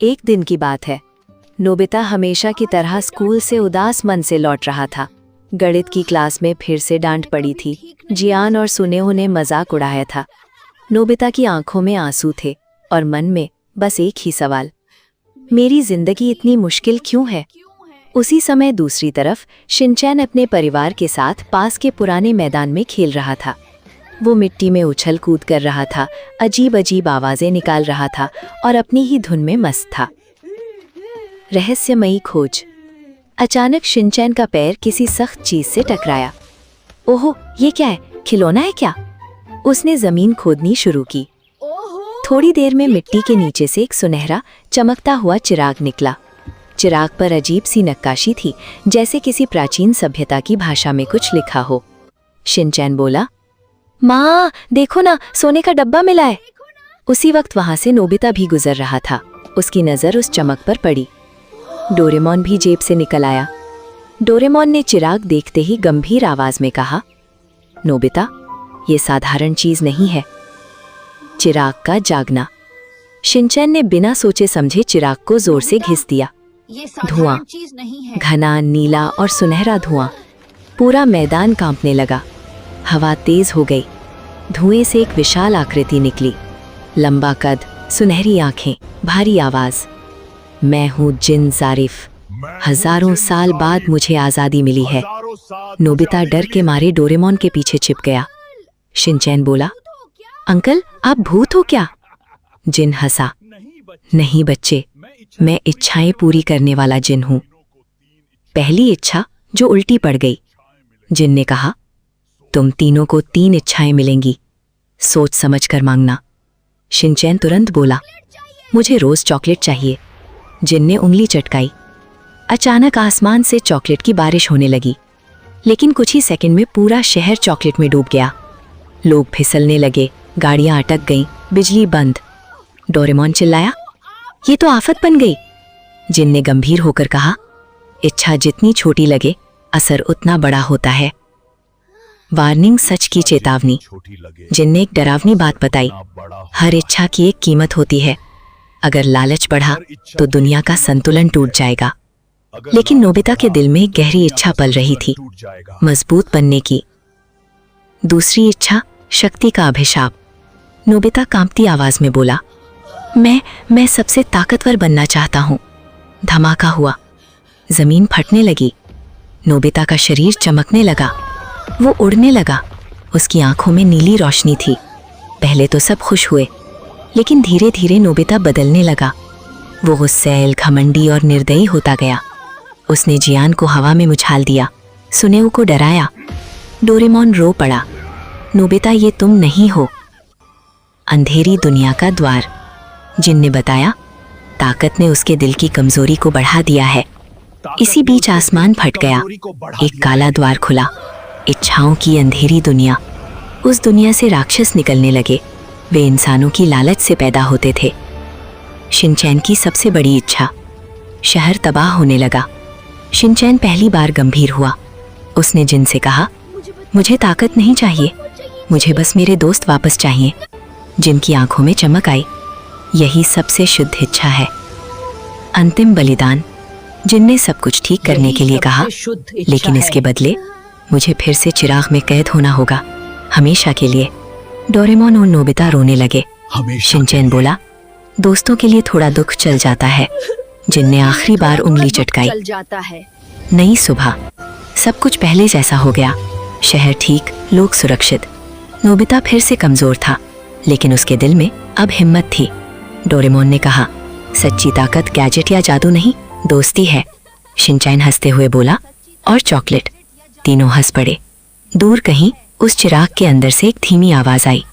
एक दिन की बात है। नोबिता हमेशा की तरह स्कूल से उदास मन से लौट रहा था। गणित की क्लास में फिर से डांट पड़ी थी। जियान और सुनेहो ने मजाक उड़ाया था। नोबिता की आंखों में आंसू थे और मन में बस एक ही सवाल, मेरी जिंदगी इतनी मुश्किल क्यों है। उसी समय दूसरी तरफ शिनचैन अपने परिवार के साथ पास के पुराने मैदान में खेल रहा था। वो मिट्टी में उछल कूद कर रहा था, अजीब अजीब आवाजें निकाल रहा था और अपनी ही धुन में मस्त था। रहस्यमयी खोज। अचानक शिनचैन का पैर किसी सख्त चीज से टकराया। ओहो, ये क्या है? खिलौना है क्या? उसने जमीन खोदनी शुरू की। थोड़ी देर में मिट्टी के नीचे से एक सुनहरा चमकता हुआ चिराग निकला। चिराग पर अजीब सी नक्काशी थी, जैसे किसी प्राचीन सभ्यता की भाषा में कुछ लिखा हो। शिनचैन बोला, माँ देखो ना, सोने का डब्बा मिला है। उसी वक्त वहां से नोबिता भी गुजर रहा था। उसकी नजर उस चमक पर पड़ी। डोरेमोन भी जेब से निकल आया। डोरेमोन ने चिराग देखते ही गंभीर आवाज में कहा, नोबिता, ये साधारण चीज नहीं है। चिराग का जागना। शिनचैन ने बिना सोचे समझे चिराग को जोर से घिस दिया। धुआं, घना नीला और सुनहरा धुआं। पूरा मैदान कांपने लगा। हवा तेज हो गई। धुएं से एक विशाल आकृति निकली। लंबा कद, सुनहरी आंखें, भारी आवाज। मैं हूँ जिन जारिफ। हजारों साल बाद मुझे आजादी मिली है। नोबिता डर के मारे डोरेमोन के पीछे छिप गया। शिनचैन बोला, अंकल आप भूत हो क्या? जिन हंसा, नहीं बच्चे, मैं इच्छाएं पूरी करने वाला जिन हूं। पहली इच्छा जो उल्टी पड़ गई। जिन ने कहा, तुम तीनों को 3 इच्छाएं मिलेंगी, सोच समझ कर मांगना। शिनचैन तुरंत बोला, मुझे रोज चॉकलेट चाहिए। जिन ने उंगली चटकाई। अचानक आसमान से चॉकलेट की बारिश होने लगी, लेकिन कुछ ही सेकंड में पूरा शहर चॉकलेट में डूब गया। लोग फिसलने लगे, गाड़ियां अटक गईं, बिजली बंद। डोरेमोन चिल्लाया, ये तो आफत बन गई। जिन ने गंभीर होकर कहा, इच्छा जितनी छोटी लगे, असर उतना बड़ा होता है। वार्निंग, सच की चेतावनी। जिन ने एक डरावनी बात बताई, हर इच्छा की एक कीमत होती है। अगर लालच बढ़ा तो दुनिया का संतुलन टूट जाएगा। लेकिन नोबिता के दिल में एक गहरी इच्छा पल रही थी, मजबूत बनने की। दूसरी इच्छा, शक्ति का अभिशाप। नोबिता कांपती आवाज में बोला, मैं सबसे ताकतवर बनना चाहता हूं। धमाका हुआ, जमीन फटने लगी। नोबिता का शरीर चमकने लगा। वो उड़ने लगा। उसकी आंखों में नीली रोशनी थी। पहले तो सब खुश हुए, लेकिन धीरे धीरे नोबिता बदलने लगा। वो गुस्सैल, घमंडी और निर्दयी होता गया। उसने जियान को हवा में उछाल दिया, सुनेहो को डराया। डोरेमोन रो पड़ा, नोबिता ये तुम नहीं हो। अंधेरी दुनिया का द्वार। जिन ने बताया, ताकत ने उसके दिल की कमजोरी को बढ़ा दिया है। इसी बीच आसमान फट गया। एक काला द्वार खुला। इच्छाओं की अंधेरी दुनिया। उस दुनिया से राक्षस निकलने लगे। वे इंसानों की लालच से पैदा होते थे। शिनचैन की सबसे बड़ी इच्छा। शहर तबाह होने लगा। शिनचैन पहली बार गंभीर हुआ। उसने जिन से कहा, मुझे ताकत नहीं चाहिए, मुझे बस मेरे दोस्त वापस चाहिए। जिन की आंखों में चमक आई। यही सबसे शुद्ध इच्छा है। अंतिम बलिदान। जिन ने सब कुछ ठीक करने के लिए कहा, लेकिन इसके बदले मुझे फिर से चिराग में कैद होना होगा, हमेशा के लिए। डोरेमोन और नोबिता रोने लगे। शिनचैन बोला, दोस्तों के लिए थोड़ा दुख चल जाता है। जिन ने आखिरी बार उंगली चटकाई। नई सुबह। सब कुछ पहले जैसा हो गया। शहर ठीक, लोग सुरक्षित। नोबिता फिर से कमजोर था, लेकिन उसके दिल में अब हिम्मत थी। डोरेमोन ने कहा, सच्ची ताकत गैजेट या जादू नहीं, दोस्ती है। शिनचैन हंसते हुए बोला, और चॉकलेट। तीनों हंस पड़े। दूर कहीं उस चिराग के अंदर से एक धीमी आवाज आई,